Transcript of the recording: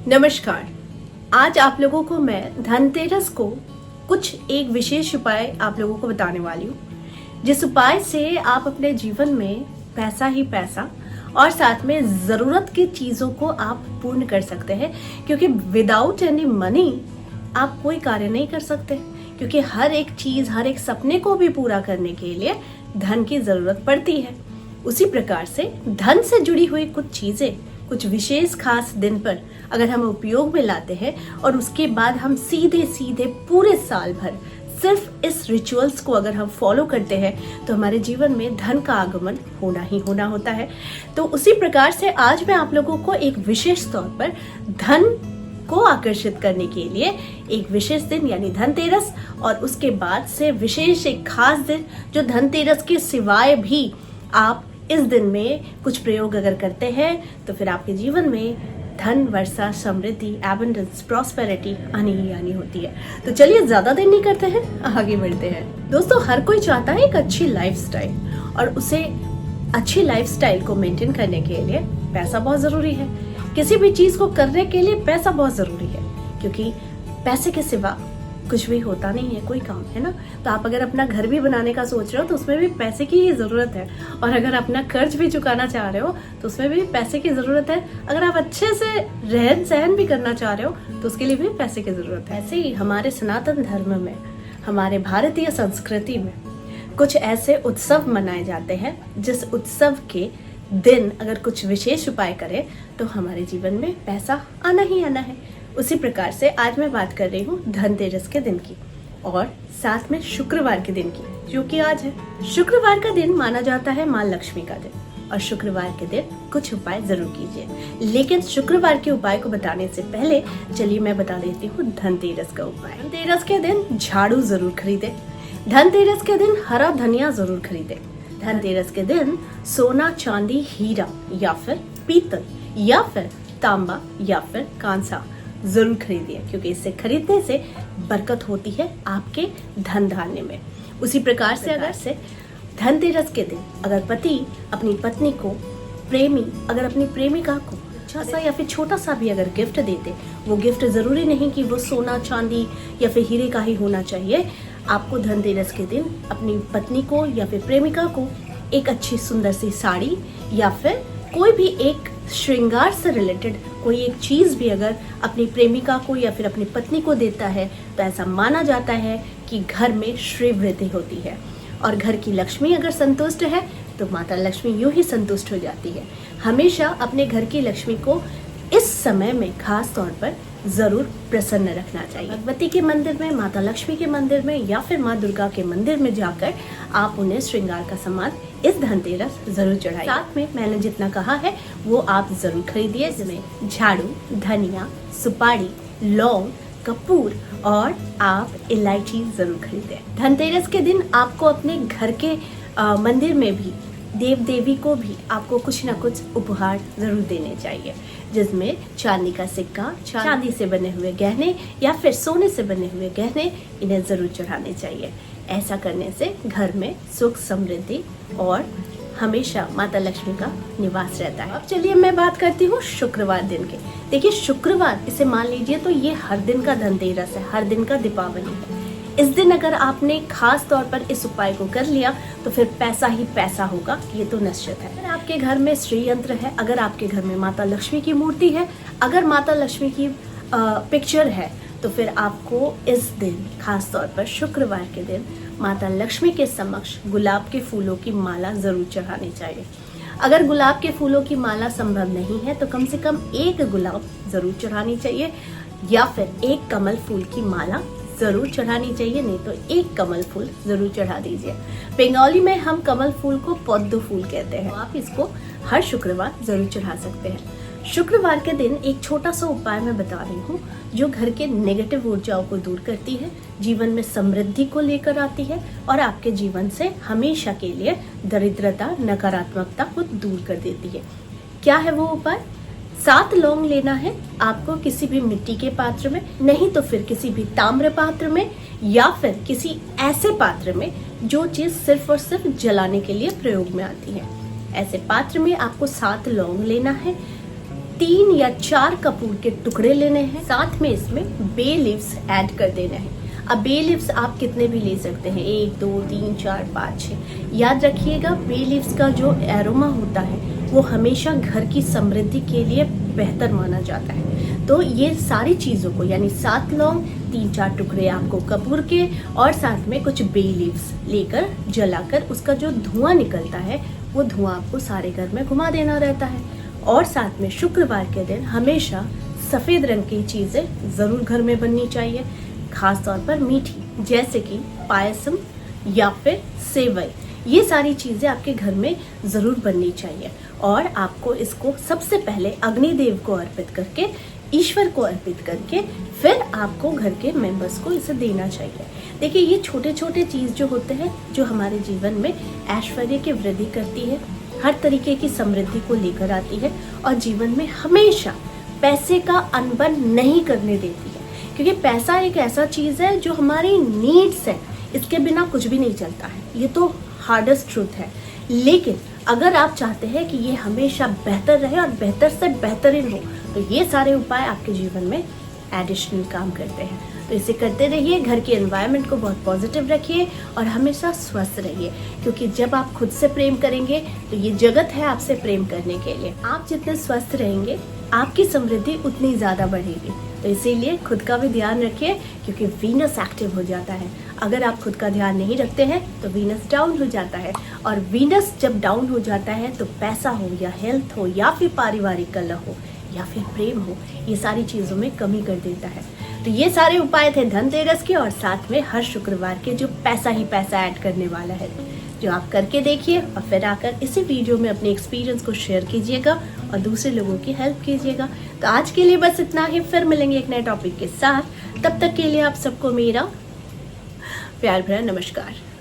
नमस्कार। आज आप लोगों को मैं धनतेरस को कुछ एक विशेष उपाय आप लोगों को बताने वाली हूँ, जिस उपाय से आप अपने जीवन में पैसा ही पैसा और साथ में ज़रूरत की चीज़ों को आप पूर्ण कर सकते हैं। क्योंकि विदाउट एनी मनी आप कोई कार्य नहीं कर सकते, क्योंकि हर एक चीज़, हर एक सपने को भी पूरा करने के लिए धन की ज़रूरत पड़ती है। उसी प्रकार से धन से जुड़ी हुई कुछ चीज़ें कुछ विशेष खास दिन पर अगर हम उपयोग में लाते हैं और उसके बाद हम सीधे सीधे पूरे साल भर सिर्फ इस रिचुअल्स को अगर हम फॉलो करते हैं तो हमारे जीवन में धन का आगमन होना ही होना होता है। तो उसी प्रकार से आज मैं आप लोगों को एक विशेष तौर पर धन को आकर्षित करने के लिए एक विशेष दिन यानी धनतेरस और उसके बाद से विशेष एक खास दिन जो धनतेरस के सिवाय भी आप इस दिन में कुछ प्रयोग अगर करते हैं तो फिर आपके जीवन में धन, वर्षा, समृद्धि, एबंडेंस, प्रॉस्पेरिटी आनी ही आनी होती है। तो चलिए ज्यादा देर नहीं करते हैं, आगे बढ़ते हैं। दोस्तों, हर कोई चाहता है एक अच्छी लाइफस्टाइल, और उसे अच्छी लाइफस्टाइल को मेंटेन करने के लिए पैसा बहुत जरूरी है। किसी भी चीज को करने के लिए पैसा बहुत जरूरी है, क्योंकि पैसे के सिवा कुछ भी होता नहीं है, कोई काम, है ना। तो आप अगर अपना घर भी बनाने का सोच रहे हो तो उसमें भी पैसे की ही जरूरत है, और अगर अपना कर्ज भी चुकाना चाह रहे हो तो उसमें भी पैसे की जरूरत है। अगर आप अच्छे से रहन सहन भी करना चाह रहे हो तो उसके लिए भी पैसे की जरूरत है। ऐसे ही हमारे सनातन धर्म में, हमारे भारतीय संस्कृति में कुछ ऐसे उत्सव मनाए जाते हैं जिस उत्सव के दिन अगर कुछ विशेष उपाय करें तो हमारे जीवन में पैसा आना ही आना है। उसी प्रकार से आज मैं बात कर रही हूँ धनतेरस के दिन की, और साथ में शुक्रवार के दिन की, जो कि आज है। शुक्रवार का दिन माना जाता है माँ लक्ष्मी का दिन, और शुक्रवार के दिन कुछ उपाय जरूर कीजिए। लेकिन शुक्रवार के उपाय को बताने से पहले चलिए मैं बता देती हूँ धनतेरस का उपाय। धनतेरस के दिन झाड़ू जरूर खरीदे। धनतेरस के दिन हरा धनिया जरूर खरीदे। धनतेरस के दिन सोना, चांदी, हीरा या फिर पीतल या फिर तांबा या फिर कांसा जरूर खरीदिए, क्योंकि इसे खरीदने से बरकत होती है आपके धन धान्य में। उसी प्रकार से अगर से धनतेरस के दिन अगर पति अपनी पत्नी को, प्रेमी अगर अपनी प्रेमिका को अच्छा सा या फिर छोटा सा भी अगर गिफ्ट देते, वो गिफ्ट जरूरी नहीं कि वो सोना, चांदी या फिर हीरे का ही होना चाहिए। आपको धनतेरस के दिन अपनी पत्नी को या फिर प्रेमिका को एक अच्छी सुंदर सी साड़ी या फिर कोई भी एक श्रृंगार से रिलेटेड कोई एक चीज भी अगर अपनी प्रेमिका को या फिर अपनी पत्नी को देता है तो ऐसा माना जाता है कि घर में श्री वृद्धि होती है, और घर की लक्ष्मी अगर संतुष्ट है तो माता लक्ष्मी यूं ही संतुष्ट हो जाती है। हमेशा अपने घर की लक्ष्मी को इस समय में खास तौर पर जरूर प्रसन्न रखना चाहिए। भगवती के मंदिर में, माता लक्ष्मी के मंदिर में या फिर माँ दुर्गा के मंदिर में जाकर आप उन्हें श्रृंगार का सामान इस धनतेरस जरूर चढ़ाइए। साथ में मैंने जितना कहा है वो आप जरूर खरीदिए, जिसमें झाड़ू, धनिया, सुपारी, लौंग, कपूर और आप इलायची जरूर खरीदें। धनतेरस के दिन आपको अपने घर के मंदिर में भी, देव देवी को भी आपको कुछ ना कुछ उपहार जरूर देने चाहिए, जिसमें चांदी का सिक्का, चांदी से बने हुए गहने या फिर सोने से बने हुए गहने, इन्हें जरूर चढ़ाने चाहिए। ऐसा करने से घर में सुख, समृद्धि और हमेशा माता लक्ष्मी का निवास रहता है। अब चलिए मैं बात करती हूँ शुक्रवार दिन के। देखिए, शुक्रवार, इसे मान लीजिए तो ये हर दिन का धनतेरस है, हर दिन का दीपावली है। इस दिन अगर आपने खास तौर पर इस उपाय को कर लिया तो फिर पैसा ही पैसा होगा, ये तो निश्चित है। अगर आपके घर में श्री यंत्र है, अगर आपके घर में माता लक्ष्मी की मूर्ति है, अगर माता लक्ष्मी की पिक्चर है, तो फिर आपको इस दिन खास तौर पर शुक्रवार के दिन माता लक्ष्मी के समक्ष गुलाब के फूलों की माला जरूर चढ़ानी चाहिए। अगर गुलाब के फूलों की माला संभव नहीं है तो कम से कम एक गुलाब जरूर चढ़ानी चाहिए, या फिर एक कमल फूल की माला जरूर चढ़ानी चाहिए, नहीं तो एक कमल फूल जरूर चढ़ा दीजिए। बंगाली में हम कमल फूल को पद्म फूल कहते हैं। आप इसको हर शुक्रवार जरूर चढ़ा सकते हैं। शुक्रवार के दिन एक छोटा सा उपाय मैं बता रही हूँ जो घर के नेगेटिव ऊर्जाओं को दूर करती है, जीवन में समृद्धि को लेकर आती है और आपके जीवन से हमेशा के लिए दरिद्रता, नकारात्मकता को दूर कर देती है। क्या है वो उपाय? 7 लौंग लेना है आपको, किसी भी मिट्टी के पात्र में, नहीं तो फिर किसी भी ताम्र पात्र में या फिर किसी ऐसे पात्र में जो चीज सिर्फ और सिर्फ जलाने के लिए प्रयोग में आती है। ऐसे पात्र में आपको 7 लौंग लेना है, 3 या 4 कपूर के टुकड़े लेने हैं, साथ में इसमें बे लीव्स ऐड कर देना है। अब बे लीव्स आप कितने भी ले सकते हैं, 1 2 3 4 5 6। याद रखिएगा बे लीव्स का जो एरोमा होता है वो हमेशा घर की समृद्धि के लिए बेहतर माना जाता है। तो ये सारी चीज़ों को यानी 7 लौंग, 3-4 टुकड़े आपको कपूर के और साथ में कुछ बे लीव्स लेकर जलाकर उसका जो धुआं निकलता है वो धुआं आपको सारे घर में घुमा देना रहता है। और साथ में शुक्रवार के दिन हमेशा सफ़ेद रंग की चीज़ें ज़रूर घर में बननी चाहिए, खास तौर पर मीठी, जैसे कि पायसम या फिर सेवई। ये सारी चीज़ें आपके घर में ज़रूर बननी चाहिए और आपको इसको सबसे पहले अग्निदेव को अर्पित करके, ईश्वर को अर्पित करके फिर आपको घर के मेंबर्स को इसे देना चाहिए। देखिए ये छोटे छोटे चीज़ जो होते हैं जो हमारे जीवन में ऐश्वर्य की वृद्धि करती है, हर तरीके की समृद्धि को लेकर आती है और जीवन में हमेशा पैसे का अनबन नहीं करने देती है। क्योंकि पैसा एक ऐसा चीज़ है जो हमारी नीड्स है, इसके बिना कुछ भी नहीं चलता है, ये तो हार्डेस्ट ट्रूथ है। लेकिन अगर आप चाहते हैं कि ये हमेशा बेहतर रहे और बेहतर से बेहतरीन हो तो ये सारे उपाय आपके जीवन में एडिशनल काम करते हैं। तो इसे करते रहिए, घर के एनवायरनमेंट को बहुत पॉजिटिव रखिए और हमेशा स्वस्थ रहिए, क्योंकि जब आप खुद से प्रेम करेंगे तो ये जगत है आपसे प्रेम करने के लिए। आप जितने स्वस्थ रहेंगे आपकी समृद्धि उतनी ज़्यादा बढ़ेगी। तो इसीलिए खुद का भी ध्यान रखिए, क्योंकि वीनस एक्टिव हो जाता है। अगर आप खुद का ध्यान नहीं रखते हैं तो वीनस डाउन हो जाता है, और वीनस जब डाउन हो जाता है तो पैसा हो या हेल्थ हो या फिर पारिवारिक कलह हो या फिर प्रेम हो, ये सारी चीज़ों में कमी कर देता है। तो ये सारे उपाय थे धनतेरस के, और साथ में हर शुक्रवार के जो पैसा ही पैसा ऐड करने वाला है, जो आप करके देखिए और फिर आकर इसी वीडियो में अपने एक्सपीरियंस को शेयर कीजिएगा और दूसरे लोगों की हेल्प कीजिएगा। तो आज के लिए बस इतना ही, फिर मिलेंगे एक नए टॉपिक के साथ। तब तक के लिए आप सबको मेरा प्यार भरा नमस्कार।